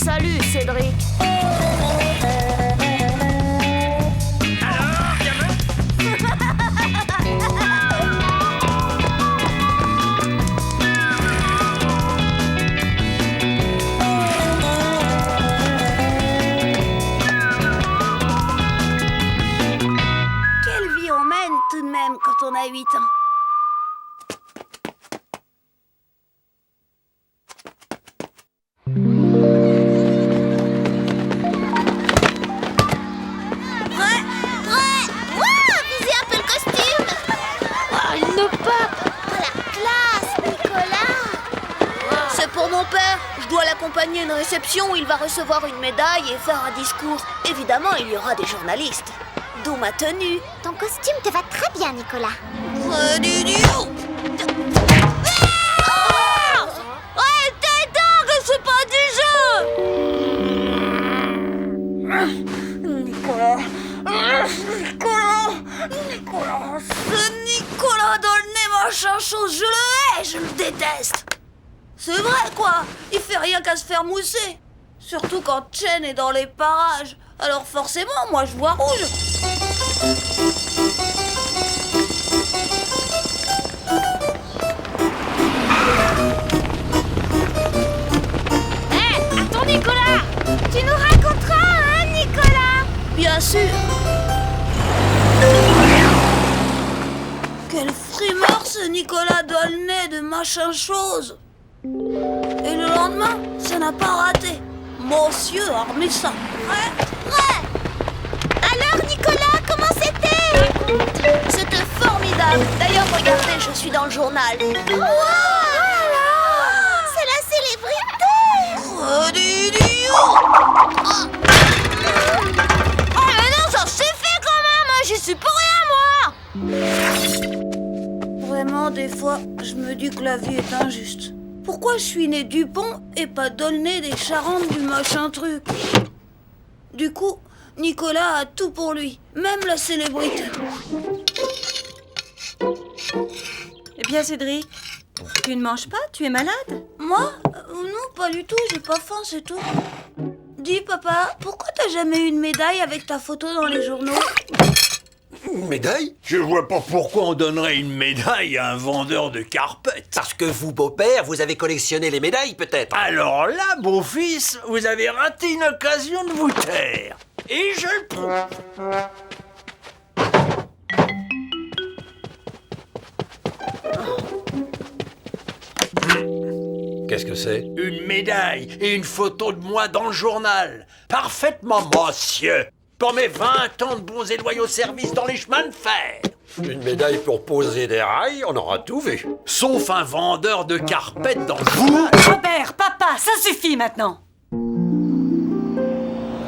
Salut, Cédric. Alors, gamin? Quelle vie on mène tout de même quand on a 8 ans. Pour mon père, je dois l'accompagner à une réception où il va recevoir une médaille et faire un discours. Évidemment, il y aura des journalistes. D'où ma tenue. Ton costume te va très bien, Nicolas. Ouais, t'es dingue, c'est pas du jeu. Nicolas, ce Nicolas dans le nez machin chose, je le hais, je le déteste. C'est vrai, quoi. Il fait rien qu'à se faire mousser. Surtout quand Chen est dans les parages. Alors forcément, moi, je vois rouge. Attends, Nicolas! Tu nous raconteras, hein, Nicolas? Bien sûr. Quel frimeur, ce Nicolas dans le nez de machin chose. Et le lendemain, ça n'a pas raté. Monsieur a remis ça. Ouais. Alors, Nicolas, comment c'était? C'était formidable. D'ailleurs, regardez, je suis dans le journal. Wow! C'est la célébrité! Oh mais non, ça s'est fait quand même. J'y suis pour rien, moi. Vraiment, des fois, je me dis que la vie est injuste. Pourquoi je suis né Dupont et pas D'aulnay des Charentes du machin truc? Du coup, Nicolas a tout pour lui, même la célébrité. Eh bien, Cédric, tu ne manges pas? Tu es malade? Moi? Non, pas du tout, j'ai pas faim, c'est tout. Dis, papa, pourquoi t'as jamais eu une médaille avec ta photo dans les journaux? Une médaille? Je vois pas pourquoi on donnerait une médaille à un vendeur de carpettes. Parce que vous, beau-père, vous avez collectionné les médailles, peut-être? Alors là, beau-fils, vous avez raté une occasion de vous taire. Et je le prouve. Qu'est-ce que c'est? Une médaille et une photo de moi dans le journal. Parfaitement, monsieur. Pour mes 20 ans de bons et loyaux services dans les chemins de fer. Une médaille pour poser des rails, on aura tout vu. Sauf un vendeur de carpettes dans vous. Robert, papa, ça suffit maintenant!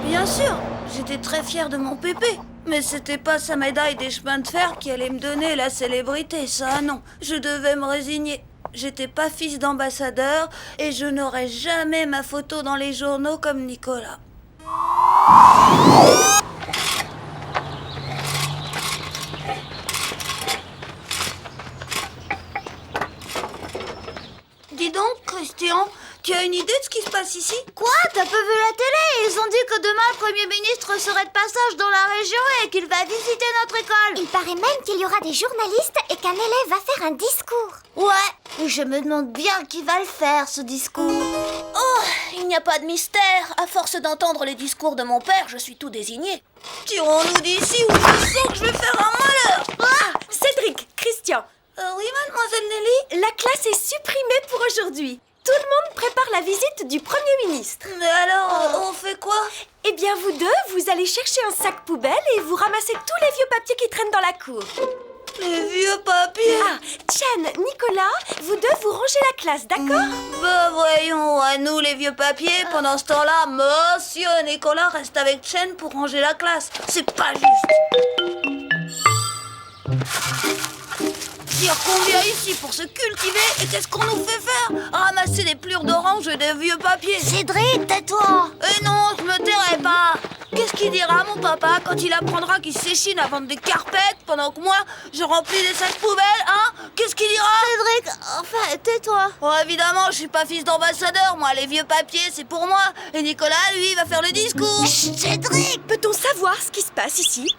Bien sûr, j'étais très fière de mon pépé. Mais c'était pas sa médaille des chemins de fer qui allait me donner la célébrité, ça non. Je devais me résigner. J'étais pas fils d'ambassadeur et je n'aurais jamais ma photo dans les journaux comme Nicolas. Dis donc, Christian, tu as une idée de ce qui se passe ici? Quoi? T'as pas vu la télé? Ils ont dit que demain le Premier ministre serait de passage dans la région et qu'il va visiter notre école. Il paraît même qu'il y aura des journalistes et qu'un élève va faire un discours. Ouais, et je me demande bien qui va le faire, ce discours. Oh, il n'y a pas de mystère. À force d'entendre les discours de mon père, je suis tout désigné. Tirons-nous d'ici ou je sens que je vais faire un malheur. Ah! Cédric, Christian, Oui, mademoiselle Nelly? la classe est supprimée pour aujourd'hui. Tout le monde prépare la visite du Premier ministre. Mais alors, on fait quoi? Eh bien, vous deux, vous allez chercher un sac poubelle et vous ramassez tous les vieux papiers qui traînent dans la cour. Les vieux papiers? Ah, Chen, Nicolas, vous deux, vous rangez la classe, d'accord? Bah voyons, à nous les vieux papiers. Pendant ce temps-là, monsieur Nicolas reste avec Chen pour ranger la classe. C'est pas juste. Dire qu'on vient ici pour se cultiver et qu'est-ce qu'on nous fait faire? Ramasser des plures d'orange et des vieux papiers. Cédric, tais-toi! Non, je me tairai pas. Qu'est-ce qu'il dira, mon papa, quand il apprendra qu'il s'échine à vendre des carpettes pendant que moi, je remplis des sacs poubelles, hein? Qu'est-ce qu'il dira? Cédric, enfin, tais-toi. Oh, évidemment, je suis pas fils d'ambassadeur, moi, les vieux papiers, c'est pour moi. Et Nicolas, lui, va faire le discours. Chut, Cédric. Peut-on savoir ce qui se passe ici?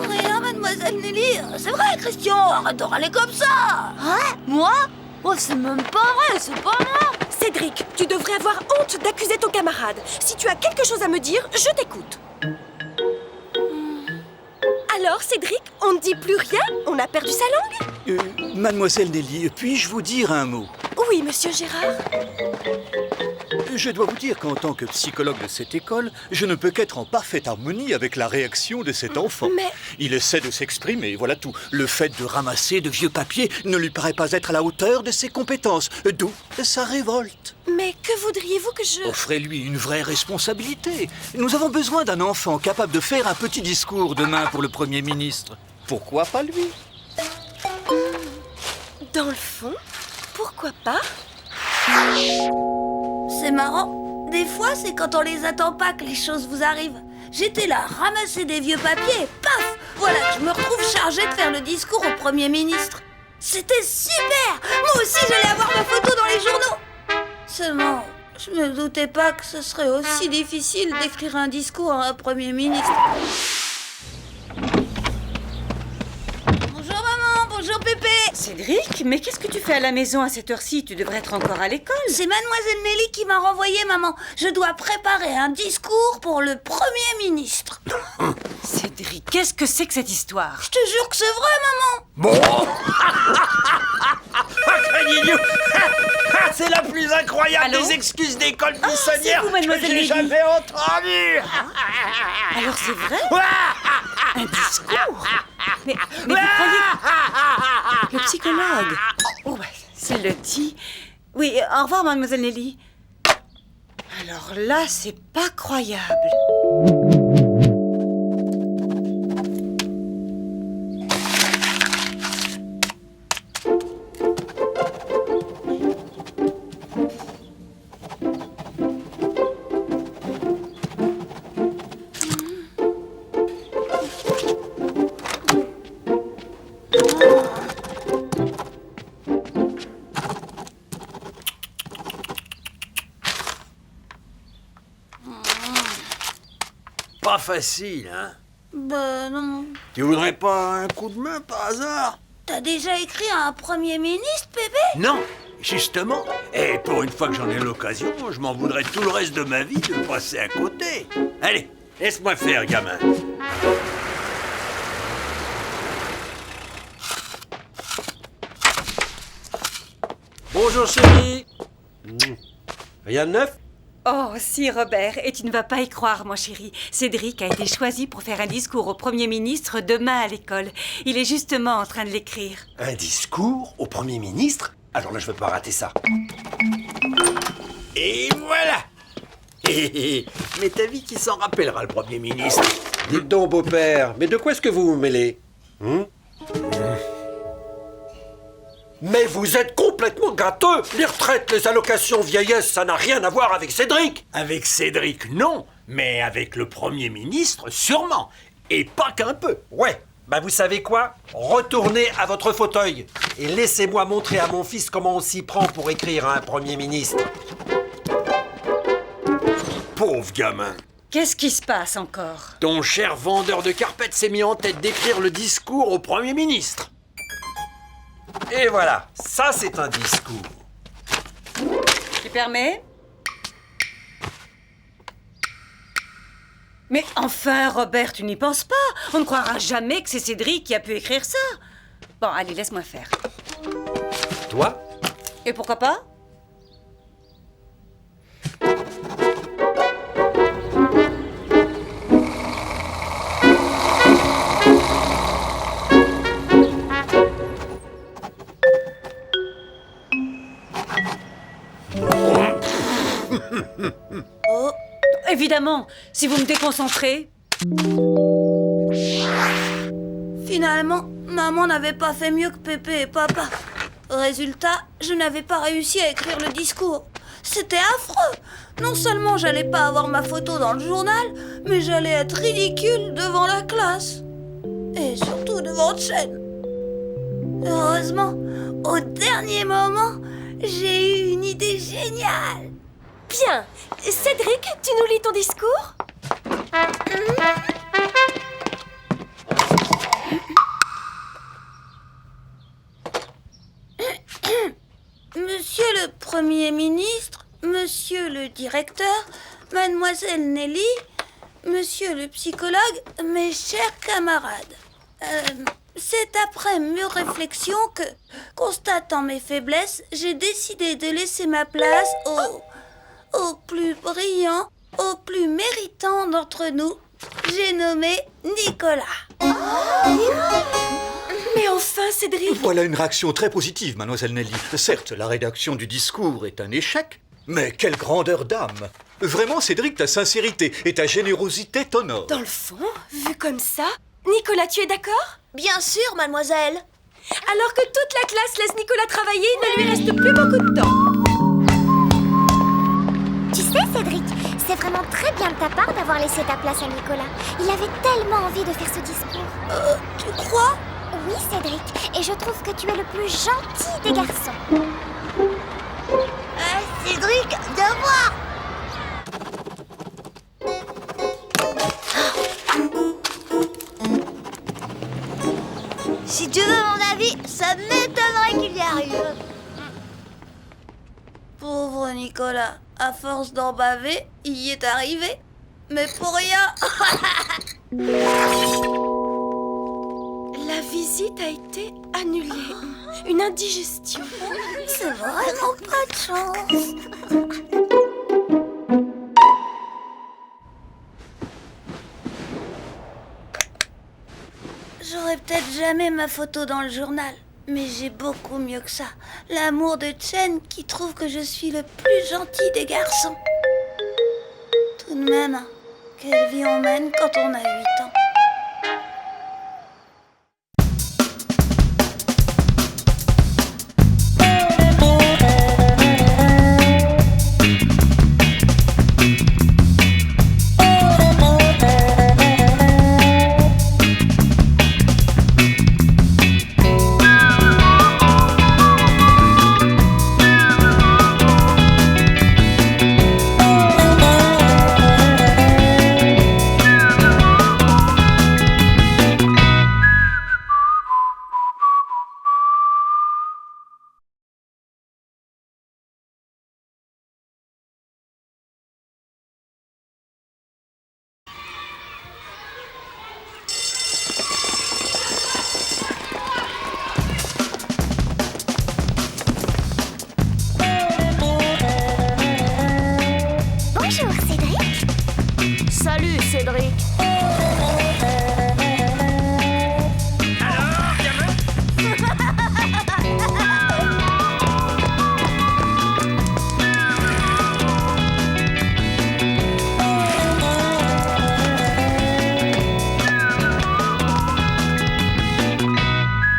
Rien, mademoiselle Nelly. C'est vrai, Christian, arrête de râler comme ça. Hein? Moi? Oh, c'est même pas vrai, c'est pas moi. Cédric, tu devrais avoir honte d'accuser ton camarade. Si tu as quelque chose à me dire, je t'écoute. Alors, Cédric, on ne dit plus rien? On a perdu sa langue? Mademoiselle Nelly, puis-je vous dire un mot? Oui, monsieur Gérard. Je dois vous dire qu'en tant que psychologue de cette école, je ne peux qu'être en parfaite harmonie avec la réaction de cet enfant. Mais... Il essaie de s'exprimer, voilà tout. Le fait de ramasser de vieux papiers ne lui paraît pas être à la hauteur de ses compétences, d'où sa révolte. Mais que voudriez-vous que je... Offrez-lui une vraie responsabilité. Nous avons besoin d'un enfant capable de faire un petit discours demain pour le Premier ministre. Pourquoi pas lui? Dans le fond, pourquoi pas? C'est marrant. Des fois, c'est quand on les attend pas que les choses vous arrivent. J'étais là, ramasser des vieux papiers, et paf! Voilà, je me retrouve chargée de faire le discours au Premier ministre. C'était super! Moi aussi, j'allais avoir ma photo dans les journaux. Seulement, je me doutais pas que ce serait aussi difficile d'écrire un discours à un Premier ministre. Bonjour maman, bonjour Pépé. Cédric, mais qu'est-ce que tu fais à la maison à cette heure-ci? Tu devrais être encore à l'école. C'est mademoiselle Nelly qui m'a renvoyé, maman. Je dois préparer un discours pour le Premier ministre. Cédric, qu'est-ce que c'est que cette histoire? Je te jure que c'est vrai, maman. Bon. C'est la plus incroyable Allô? des excuses d'école buissonnière c'est vous, que mademoiselle j'ai Nelly. jamais entendue. Alors c'est vrai? Un discours? Mais vous croyez... Le psychologue. Oh, bah, s'il le dit... Oui, au revoir, mademoiselle Nelly. Alors là, c'est pas croyable. Pas facile, hein? Ben non. Tu voudrais pas un coup de main par hasard? T'as déjà écrit à un Premier ministre, Pépé? Non, justement. Et pour une fois que j'en ai l'occasion, je m'en voudrais tout le reste de ma vie de passer à côté. Allez, laisse-moi faire, gamin. Bonjour chérie. Rien de neuf? Oh, si, Robert, et tu ne vas pas y croire, mon chéri. Cédric a été choisi pour faire un discours au Premier ministre demain à l'école. Il est justement en train de l'écrire. Un discours au Premier ministre? Alors là, je veux pas rater ça. Et voilà. Mais t'as vu qui s'en rappellera, le Premier ministre? Dites donc, beau-père, mais de quoi est-ce que vous vous mêlez? Mais vous êtes complètement gâteux! Les retraites, les allocations vieillesse, ça n'a rien à voir avec Cédric! Avec Cédric, non. Mais avec le Premier ministre, sûrement. Et pas qu'un peu. Ouais, bah vous savez quoi? Retournez à votre fauteuil et laissez-moi montrer à mon fils comment on s'y prend pour écrire à un Premier ministre. Pauvre gamin. Qu'est-ce qui se passe encore? Ton cher vendeur de carpettes s'est mis en tête d'écrire le discours au Premier ministre. Et voilà, ça c'est un discours. Tu permets? Mais enfin, Robert, tu n'y penses pas. On ne croira jamais que c'est Cédric qui a pu écrire ça. Bon, allez, laisse-moi faire. Toi? Et pourquoi pas? Oh, Évidemment, si vous me déconcentrez... finalement, maman n'avait pas fait mieux que Pépé et papa. Résultat, je n'avais pas réussi à écrire le discours. C'était affreux. Non seulement j'allais pas avoir ma photo dans le journal, mais j'allais être ridicule devant la classe. Et surtout devant Chen. Heureusement, au dernier moment, j'ai eu une idée géniale. Bien. Cédric, tu nous lis ton discours? Monsieur le Premier ministre, Monsieur le directeur, Mademoiselle Nelly, Monsieur le psychologue, mes chers camarades. C'est après mûre réflexion que, constatant mes faiblesses, j'ai décidé de laisser ma place au plus brillant, au plus méritant d'entre nous. J'ai nommé Nicolas. Mais enfin, Cédric! Voilà une réaction très positive, mademoiselle Nelly. Certes, la rédaction du discours est un échec, mais quelle grandeur d'âme! Vraiment, Cédric, ta sincérité et ta générosité t'honorent. Dans le fond, vu comme ça, Nicolas, tu es d'accord? Bien sûr, mademoiselle. Alors que toute la classe laisse Nicolas travailler, il ne lui reste plus beaucoup de temps. Tu sais, Cédric, c'est vraiment très bien de ta part d'avoir laissé ta place à Nicolas. Il avait tellement envie de faire ce discours. Tu crois? Oui, Cédric, et je trouve que tu es le plus gentil des garçons. Cédric, viens voir. Si tu veux mon avis, ça m'étonnerait qu'il y arrive. Pauvre Nicolas, à force d'en baver, il y est arrivé. Mais pour rien. La visite a été annulée. Une indigestion. C'est vraiment pas de chance. J'aurai peut-être jamais ma photo dans le journal, mais j'ai beaucoup mieux que ça. L'amour de Chen qui trouve que je suis le plus gentil des garçons. Tout de même, quelle vie on mène quand on a 8 ans. Bonjour, Cédric. Salut, Cédric.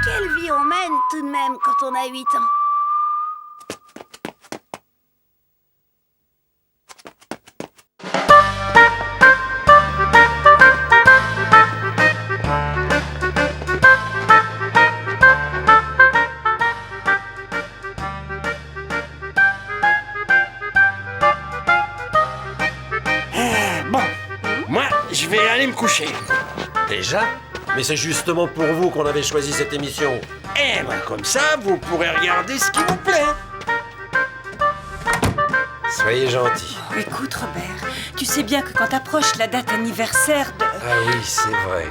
Quelle vie on mène tout de même quand on a 8 ans. Bon, moi, je vais aller me coucher. Déjà? Mais c'est justement pour vous qu'on avait choisi cette émission. Et ben comme ça, vous pourrez regarder ce qui vous plaît. Soyez gentils. Écoute, Robert, tu sais bien que quand approche la date anniversaire de... Ah oui, c'est vrai.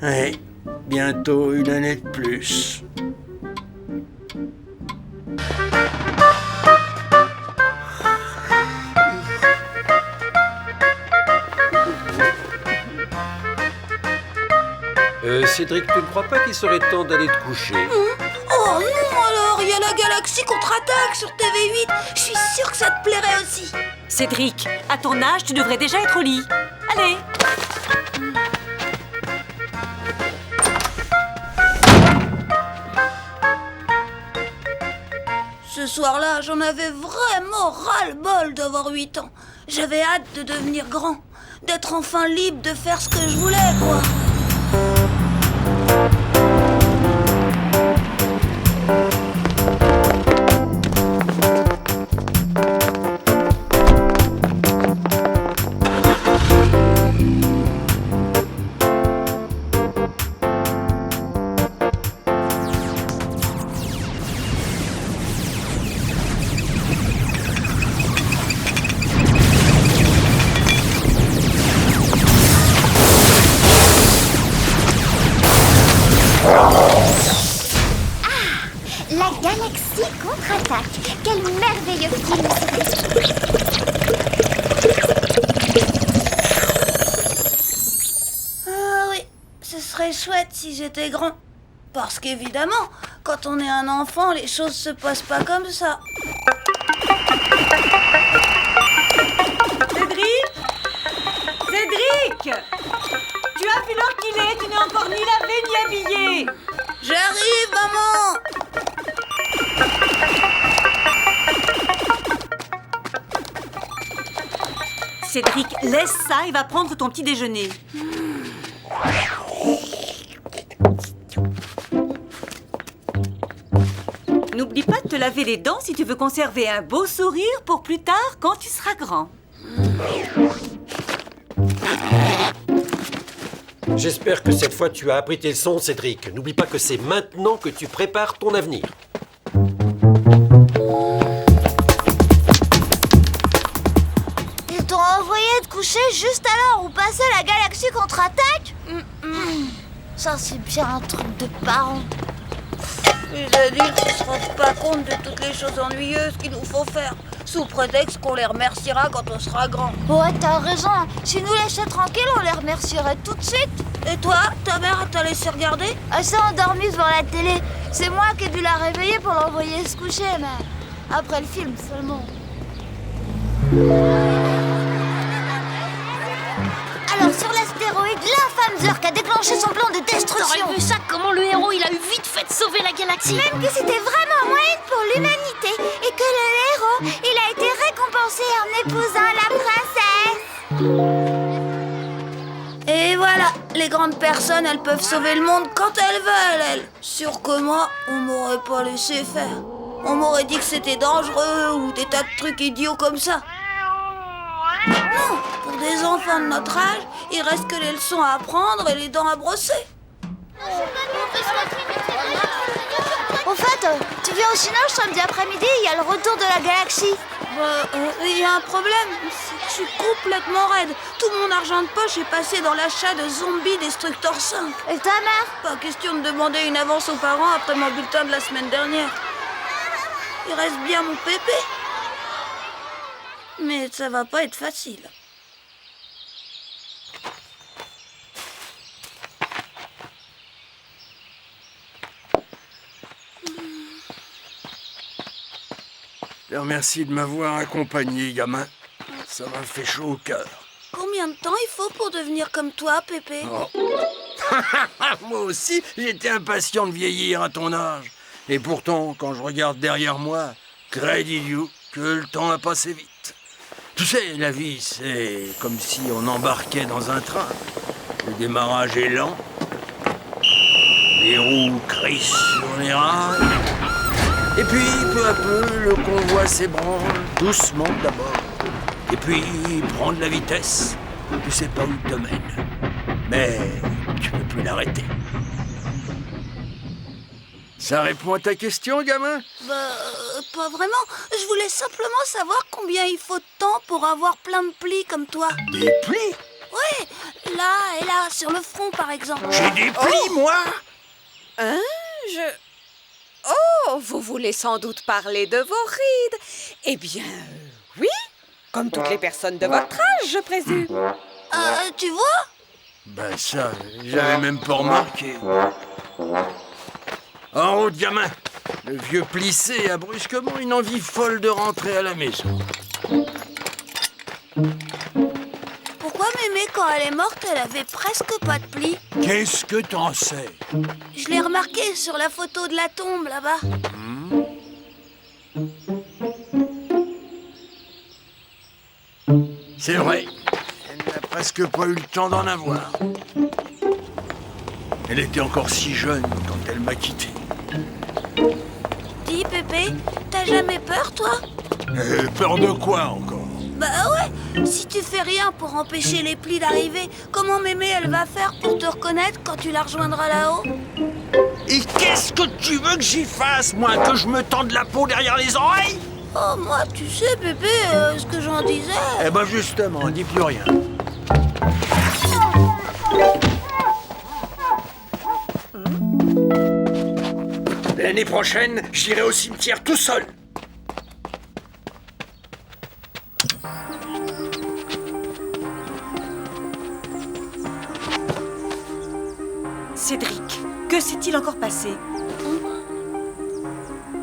Ouais, bientôt une année de plus. Cédric, tu ne crois pas qu'il serait temps d'aller te coucher? Oh non alors, il y a la galaxie contre-attaque sur TV8. Je suis sûre que ça te plairait aussi. Cédric, à ton âge, tu devrais déjà être au lit. Allez. ce soir-là, j'en avais vraiment ras-le-bol d'avoir 8 ans. J'avais hâte de devenir grand, d'être enfin libre de faire ce que je voulais, quoi. La galaxie contre-attaque. Quel merveilleux film c'est. Ah oui, ce serait chouette si j'étais grand. Parce qu'évidemment, quand on est un enfant, les choses se passent pas comme ça. Cédric Cédric Tu as vu l'heure qu'il est, tu n'es encore ni lavé ni habillé. J'arrive, maman! Cédric, laisse ça et va prendre ton petit déjeuner. N'oublie pas de te laver les dents si tu veux conserver un beau sourire pour plus tard quand tu seras grand. J'espère que cette fois tu as appris tes leçons, Cédric. N'oublie pas que c'est maintenant que tu prépares ton avenir. Ils t'ont envoyé te coucher juste à l'heure où passait la galaxie contre-attaque. Ça, c'est bien un truc de parents. Les adultes ne se rendent pas compte de toutes les choses ennuyeuses qu'il nous faut faire, sous prétexte qu'on les remerciera quand on sera grand. Ouais, t'as raison. Si nous laissait tranquilles, on les remercierait tout de suite. Et toi, ta mère t'a laissé regarder? Elle s'est endormie devant la télé. C'est moi qui ai dû la réveiller pour l'envoyer se coucher, mais après le film seulement. Alors, sur l'astéroïde, l'infâme Zurk a déclenché son plan de destruction. T'aurais vu ça, comment le héros il a eu vite fait de sauver la galaxie. Même que c'était vraiment un moyen pour l'humanité et que le héros, il a été récompensé en épousant la princesse. Et voilà, les grandes personnes, elles peuvent sauver le monde quand elles veulent, elles. Sûr que moi, on m'aurait pas laissé faire. On m'aurait dit que c'était dangereux ou des tas de trucs idiots comme ça. Non, pour des enfants de notre âge, il reste que les leçons à apprendre et les dents à brosser. Au fait, tu viens au cinéma samedi après-midi, il y a le retour de la galaxie. Il y a un problème, c'est que je suis complètement raide. Tout mon argent de poche est passé dans l'achat de Zombie Destructor 5. Et ta mère? Pas question de demander une avance aux parents après mon bulletin de la semaine dernière. Il reste bien mon pépé. Mais ça va pas être facile. Je te remercie de m'avoir accompagné, gamin. Ça m'a fait chaud au cœur. Combien de temps il faut pour devenir comme toi, Pépé? Moi aussi, j'étais impatient de vieillir à ton âge. Et pourtant, quand je regarde derrière moi, crédit you, que le temps a passé vite. Tu sais, la vie, c'est comme si on embarquait dans un train. Le démarrage est lent. Les roues crissent sur les rails. Et puis, peu à peu, le convoi s'ébranle, doucement d'abord. Et puis, il prend de la vitesse. Tu sais pas où il te mène. Mais tu peux plus l'arrêter. Ça répond à ta question, gamin? Pas vraiment. Je voulais simplement savoir combien il faut de temps pour avoir plein de plis comme toi. Des plis? Ouais, là et là, sur le front par exemple. J'ai des plis, moi? Hein? Oh, vous voulez sans doute parler de vos rides. Eh bien, oui, comme toutes les personnes de votre âge, je présume. Tu vois? Ben ça, j'avais même pas remarqué. En route, gamin. Le vieux plissé a brusquement une envie folle de rentrer à la maison. Pourquoi Mémé, quand elle est morte, elle avait presque pas de plis? Qu'est-ce que t'en sais? Je l'ai remarqué sur la photo de la tombe là-bas. C'est vrai, elle n'a presque pas eu le temps d'en avoir. Elle était encore si jeune quand elle m'a quitté. Dis, Pépé, t'as jamais peur, toi? Peur de quoi encore? Bah ouais, si tu fais rien pour empêcher les plis d'arriver, comment Mémé elle va faire pour te reconnaître quand tu la rejoindras là-haut? Et qu'est-ce que tu veux que j'y fasse, moi? Que je me tende la peau derrière les oreilles? Oh, moi, tu sais, Pépé, ce que j'en disais... Eh ben justement, dis plus rien. L'année prochaine, j'irai au cimetière tout seul. Cédric, que s'est-il encore passé?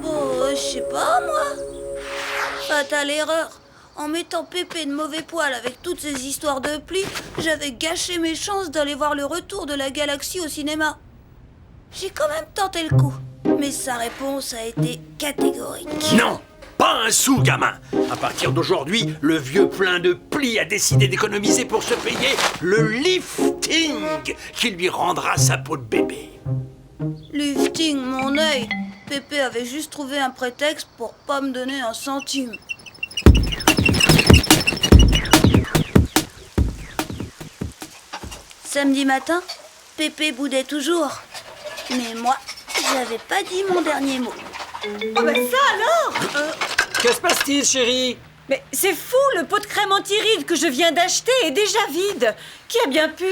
Oh, je sais pas, moi. Fatale erreur. En mettant Pépé de mauvais poil avec toutes ces histoires de plis, j'avais gâché mes chances d'aller voir le retour de la galaxie au cinéma. J'ai quand même tenté le coup, mais sa réponse a été catégorique. Non, pas un sou, gamin. À partir d'aujourd'hui, le vieux plein de plis a décidé d'économiser pour se payer le lifting qui lui rendra sa peau de bébé. Lifting, mon œil. Pépé avait juste trouvé un prétexte pour pas me donner un centime. Samedi matin, Pépé boudait toujours. Mais moi, j'avais pas dit mon dernier mot. Oh ben ça alors Que se passe-t-il, chérie? Mais c'est fou, le pot de crème anti-rides que je viens d'acheter est déjà vide. Qui a bien pu?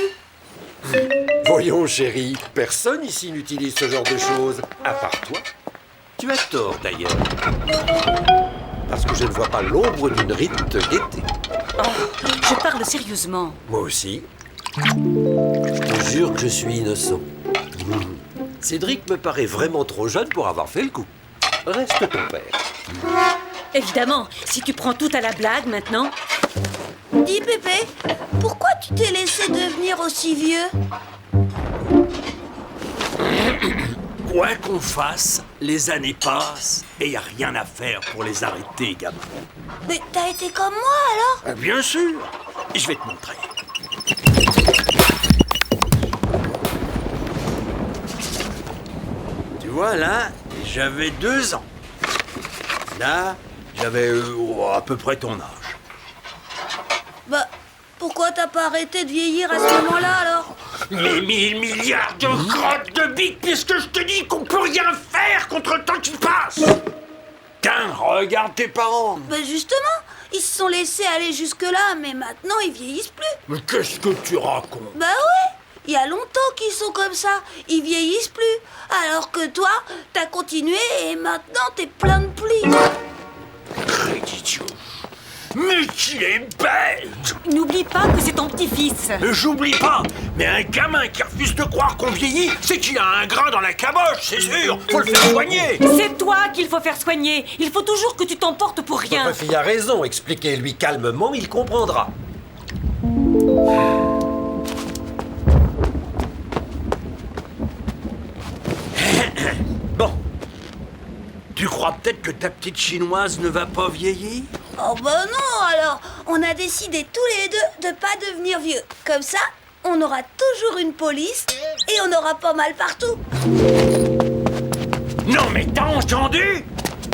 Voyons, chérie, personne ici n'utilise ce genre de choses, à part toi. Tu as tort, d'ailleurs. Parce que je ne vois pas l'ombre d'une ride de gaieté. Oh, je parle sérieusement. Moi aussi. Je te jure que je suis innocent. Cédric me paraît vraiment trop jeune pour avoir fait le coup. Reste ton père. Évidemment, si tu prends tout à la blague maintenant... Dis, Pépé, pourquoi tu t'es laissé devenir aussi vieux? Quoi qu'on fasse, les années passent et y a rien à faire pour les arrêter, gamin. Mais t'as été comme moi, alors? Bien sûr. Je vais te montrer. Tu vois, là, j'avais 2 ans. Là, j'avais à peu près ton âge. Bah, pourquoi t'as pas arrêté de vieillir à ce moment-là, alors? Mais 1000 milliards de crottes de bites, puisque je te dis qu'on peut rien faire contre le temps qui passe. Tiens, regarde tes parents. Bah justement, ils se sont laissés aller jusque-là, mais maintenant ils vieillissent plus. Mais qu'est-ce que tu racontes? Bah ouais, il y a longtemps qu'ils sont comme ça, ils vieillissent plus. Alors que toi, t'as continué et maintenant t'es plein de plis. Idiot. Mais qu'il est bête! N'oublie pas que c'est ton petit-fils. J'oublie pas, mais un gamin qui refuse de croire qu'on vieillit, c'est qu'il a un grain dans la caboche, c'est sûr. Faut le faire soigner. C'est toi qu'il faut faire soigner. Il faut toujours que tu t'emportes pour rien. Votre fille a raison, expliquez-lui calmement, il comprendra. Bon. Tu crois peut-être que ta petite chinoise ne va pas vieillir? Oh bah non, alors, on a décidé tous les deux de pas devenir vieux. Comme ça, on aura toujours une police et on aura pas mal partout. Non mais t'as entendu?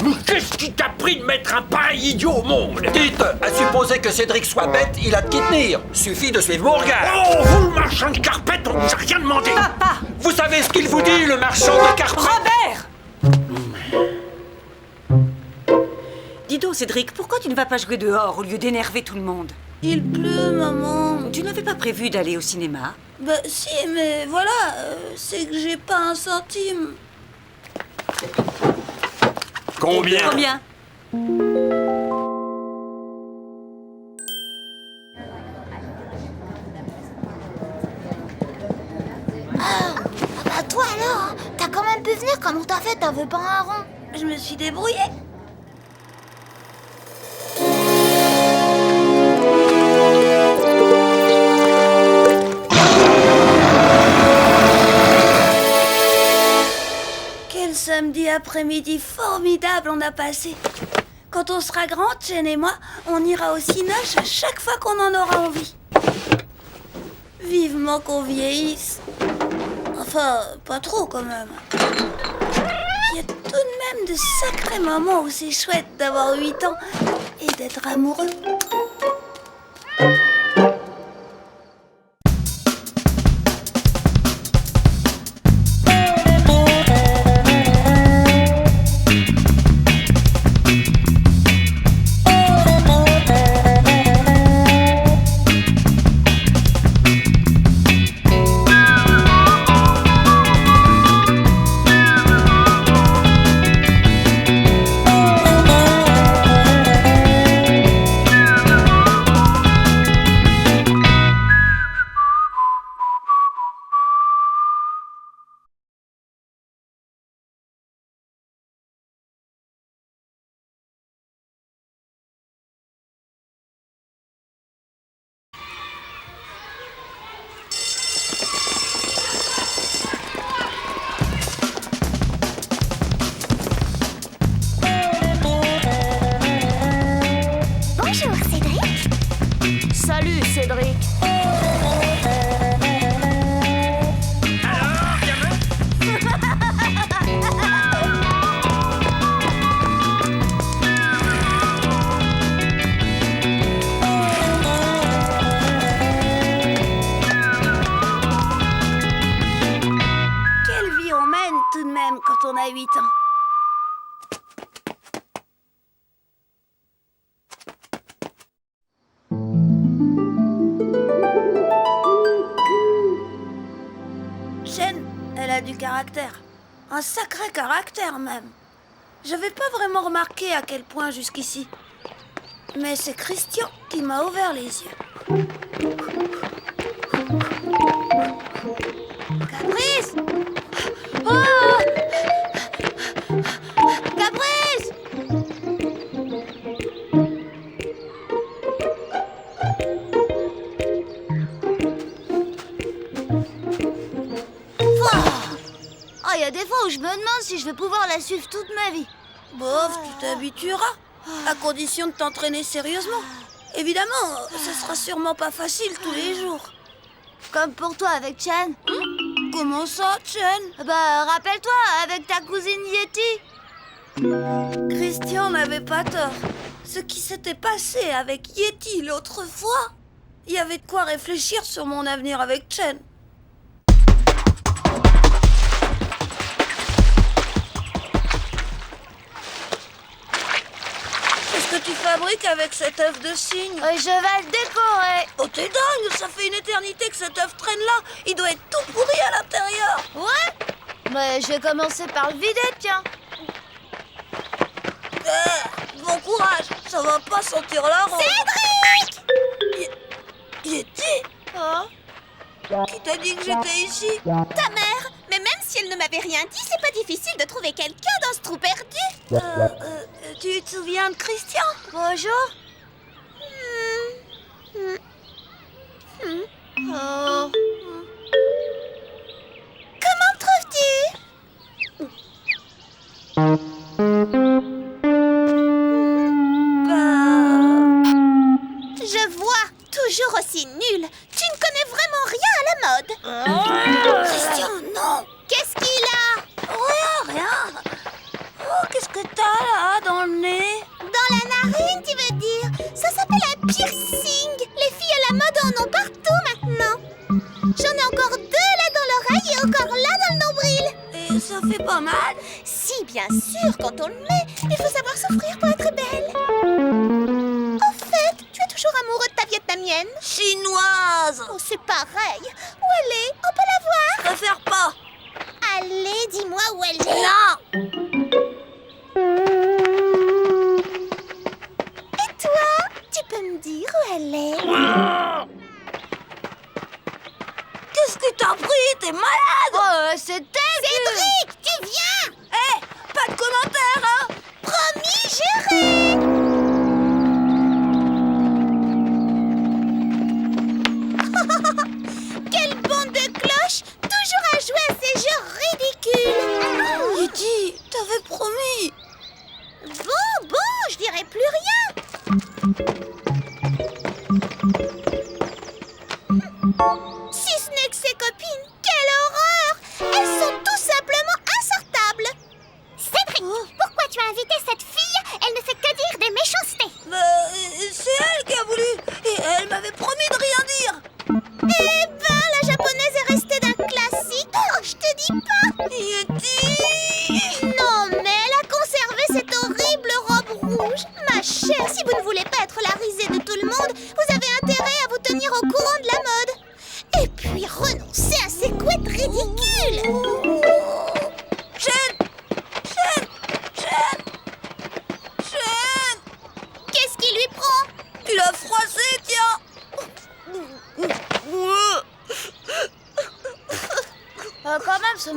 Mais qu'est-ce qui t'a pris de mettre un pareil idiot au monde? Dites, à supposer que Cédric soit bête, il a de qui tenir. Suffit de suivre mon regard. Oh, vous, marchand de carpette, on ne vous a rien demandé. Papa! Vous savez ce qu'il vous dit, le marchand de carpette? Robert! Dis donc, Cédric, pourquoi tu ne vas pas jouer dehors au lieu d'énerver tout le monde? Il pleut, maman. Tu n'avais pas prévu d'aller au cinéma? Bah si, mais voilà, c'est que j'ai pas un centime. Combien? Combien? Bah toi alors, t'as quand même pu venir, comment t'as fait? T'en veux pas un rond? Je me suis débrouillée. Quel samedi après-midi formidable on a passé. Quand on sera grand, Chen et moi, on ira au Cinoche à chaque fois qu'on en aura envie. Vivement qu'on vieillisse. Enfin, pas trop quand même. Il y a tout de même de sacrés moments où c'est chouette d'avoir 8 ans et d'être amoureux. Bonjour, Cédric. Salut, Cédric. Quelle vie on mène tout de même quand on a 8 ans. Chen, elle a du caractère. Un sacré caractère même. J'avais pas vraiment remarqué à quel point jusqu'ici. Mais c'est Christian qui m'a ouvert les yeux. Caprice! Oh! Caprice! Oh, il y a des fois où je me demande si je vais pouvoir la suivre toute ma vie. Bof, tu t'habitueras. À condition de t'entraîner sérieusement. Évidemment, ce sera sûrement pas facile tous les jours. Comme pour toi avec Chen. Comment ça, Chen? Bah, rappelle-toi, avec ta cousine Yeti. Christian n'avait pas tort. Ce qui s'était passé avec Yeti l'autre fois, il y avait de quoi réfléchir sur mon avenir avec Chen. Qu'est-ce que tu fabriques avec cet œuf de cygne? Je vais le décorer. Oh, t'es dingue! Ça fait une éternité que cet œuf traîne là. Il doit être tout pourri à l'intérieur. Ouais? Mais je vais commencer par le vider, tiens. Bon courage, ça va pas sentir la rose. Cédric! Yeti? Oh? Qui t'a dit que j'étais ici? Ta mère. Mais même si elle ne m'avait rien dit, c'est pas difficile de trouver quelqu'un dans ce trou perdu. Tu te souviens de Christian? Bonjour. Oh. Comment me trouves-tu? Je vois. Toujours aussi nul. Tu ne connais vraiment rien à la mode. Christian, non! Qu'est-ce qu'il a? Rien! Oh, qu'est-ce que t'as là, dans le nez? Dans la narine, tu veux dire? Ça s'appelle un piercing. Les filles à la mode en ont partout maintenant. J'en ai encore 2 là dans l'oreille et encore là dans le nombril. Et ça fait pas mal? Si, bien sûr, quand on le met, il faut savoir s'offrir pour être belle. En fait, tu es toujours amoureux de ta vietnamienne? Chinoise! Oh, c'est pareil. Où elle est? On peut la voir? Je préfère pas! Allez, dis-moi où elle est. Non! Et toi, tu peux me dire où elle est? Qu'est-ce que t'as pris? T'es malade! Oh, c'est elle! Cédric, tu viens? Hé! Pas de commentaires, hein! Promis, juré. Quelle bande de cloches! Toujours à jouer à ces jeux ridicules. Yeti,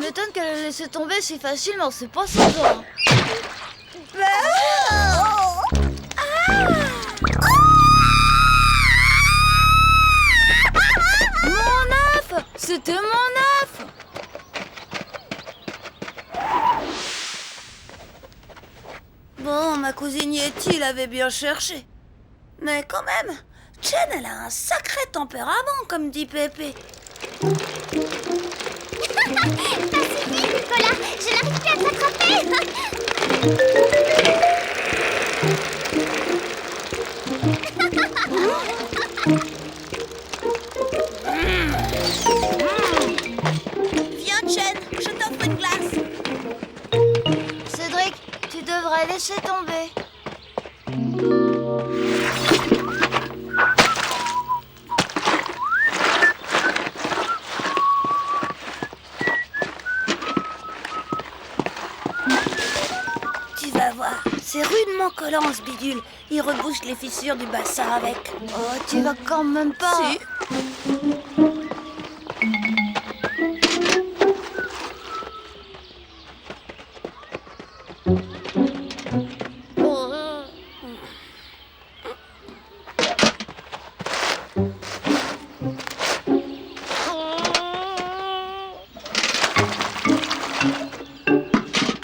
m'étonne qu'elle ait laissé tomber si facilement, c'est pas son genre. Mon œuf! C'était mon œuf! Bon, ma cousine Yeti l'avait bien cherché. Mais quand même, Chen, elle a un sacré tempérament, comme dit Pépé. Pas si vite, Nicolas! Je n'arrive plus à t'attraper! Viens, Chen, je t'offre une glace. Cédric, tu devrais laisser tomber. Tu vas voir, c'est rudement collant ce bidule. Il rebouche les fissures du bassin avec. Oh, tu vas quand même pas. Si.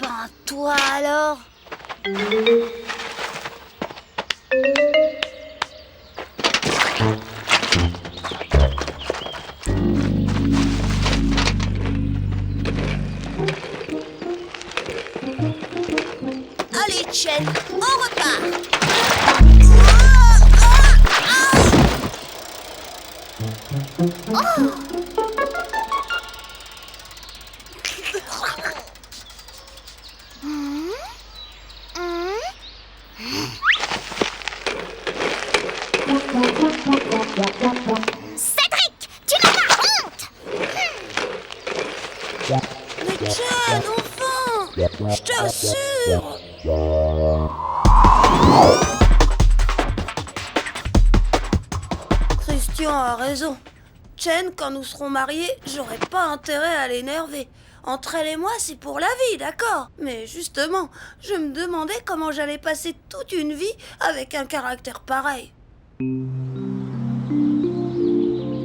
Ben, toi alors. Allez, Chen, on repart. Cédric, tu n'as pas honte! Mais Chen, enfin, je t'assure. Christian a raison. Chen, quand nous serons mariés, j'aurai pas intérêt à l'énerver. Entre elle et moi, c'est pour la vie, d'accord? Mais justement, je me demandais comment j'allais passer toute une vie avec un caractère pareil.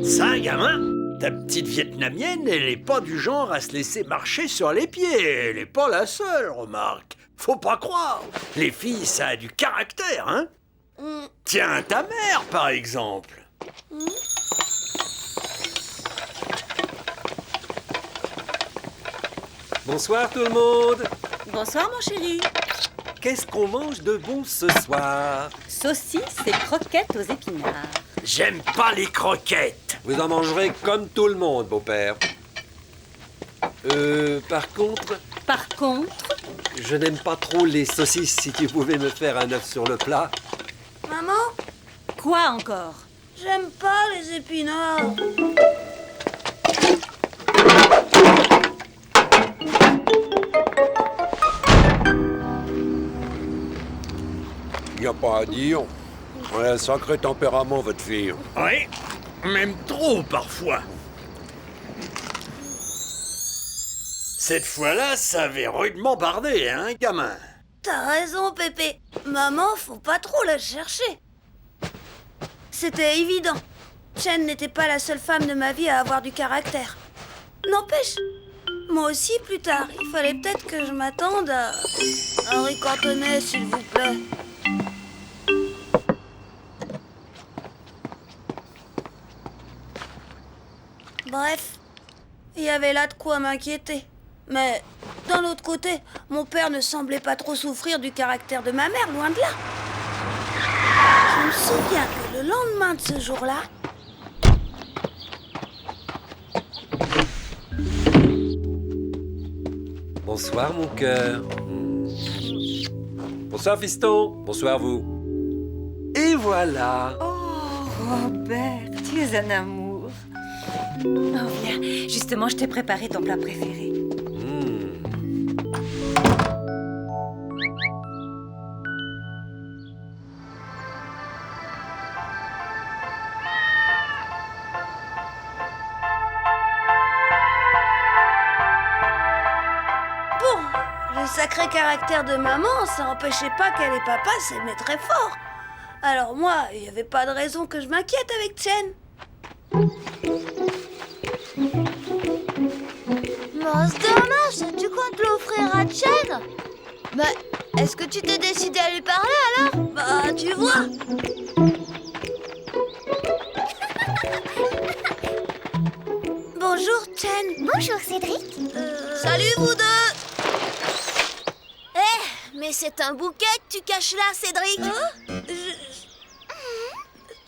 Ça, gamin, ta petite vietnamienne, elle est pas du genre à se laisser marcher sur les pieds. Elle est pas la seule, remarque. Faut pas croire. Les filles, ça a du caractère, hein? Tiens, ta mère, par exemple. Bonsoir tout le monde. Bonsoir, mon chéri. Qu'est-ce qu'on mange de bon ce soir? Saucisses et croquettes aux épinards. J'aime pas les croquettes. Vous en mangerez comme tout le monde, beau-père. Par contre, je n'aime pas trop les saucisses. Si tu pouvais me faire un œuf sur le plat. Maman, Quoi encore? j'aime pas les épinards. Y a pas à dire. Elle a un sacré tempérament, votre fille. Oui, même trop parfois. Cette fois-là, ça avait rudement bardé, hein, gamin? T'as raison, Pépé. Maman, faut pas trop la chercher. C'était évident. Chen n'était pas la seule femme de ma vie à avoir du caractère. N'empêche, moi aussi, plus tard, il fallait peut-être que je m'attende à un riz cantonais, s'il vous plaît. Bref, il y avait là de quoi m'inquiéter. Mais d'un autre côté, mon père ne semblait pas trop souffrir du caractère de ma mère, loin de là. Je me souviens que le lendemain de ce jour-là, Bonsoir mon cœur. Bonsoir fiston. Bonsoir vous. Et voilà. Oh, Robert, tu es un amour. Oh, viens, justement, je t'ai préparé ton plat préféré. caractère de maman, ça n'empêchait pas qu'elle et papa s'aimaient très fort. Alors moi, il n'y avait pas de raison que je m'inquiète avec Chen. Mince dommage, tu comptes l'offrir à Chen? Bah, est-ce que tu t'es décidé à lui parler alors? Bah, tu vois. Bonjour, Chen. Bonjour Cédric. Salut vous deux. Mais c'est un bouquet que tu caches là, Cédric.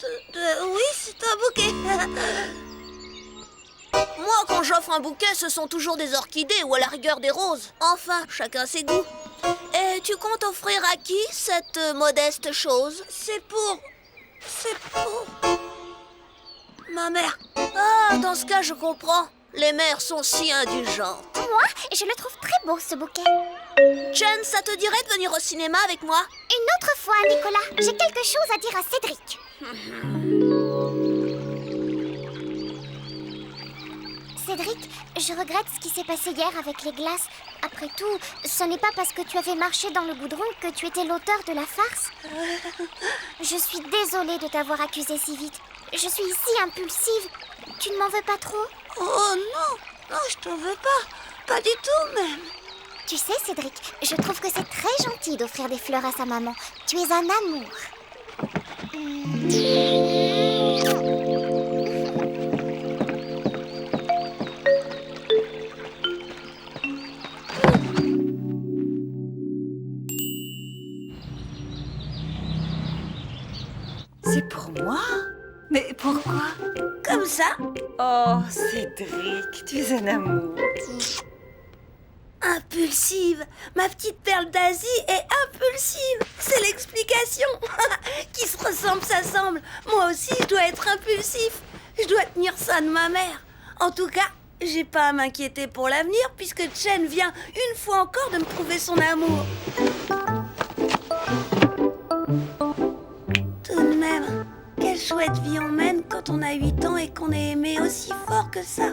Oui, c'est un bouquet. Moi, quand j'offre un bouquet, ce sont toujours des orchidées ou à la rigueur des roses. Enfin, chacun ses goûts. Et tu comptes offrir à qui cette modeste chose? C'est pour ma mère. Ah, dans ce cas, je comprends. Les mères sont si indulgentes. Moi, je le trouve très beau ce bouquet. Chen, ça te dirait de venir au cinéma avec moi? Une autre fois, Nicolas, j'ai quelque chose à dire à Cédric. Cédric, je regrette ce qui s'est passé hier avec les glaces. Après tout, ce n'est pas parce que tu avais marché dans le goudron que tu étais l'auteur de la farce. Je suis désolée de t'avoir accusé si vite. Je suis si impulsive. Tu ne m'en veux pas trop? Oh non, non, je t'en veux pas. Pas du tout même. Tu sais, Cédric, je trouve que c'est très gentil d'offrir des fleurs à sa maman. Tu es un amour. C'est pour moi? Mais pourquoi? Comme ça. Oh, Cédric, tu es un amour. Impulsive. Ma petite perle d'Asie est impulsive. C'est l'explication. Qui se ressemble s'assemble. Moi aussi, je dois être impulsif. Je dois tenir ça de ma mère. En tout cas, j'ai pas à m'inquiéter pour l'avenir puisque Chen vient une fois encore de me prouver son amour. Tout de même, quelle chouette vie on mène quand on a 8 ans et qu'on est aimé aussi fort que ça.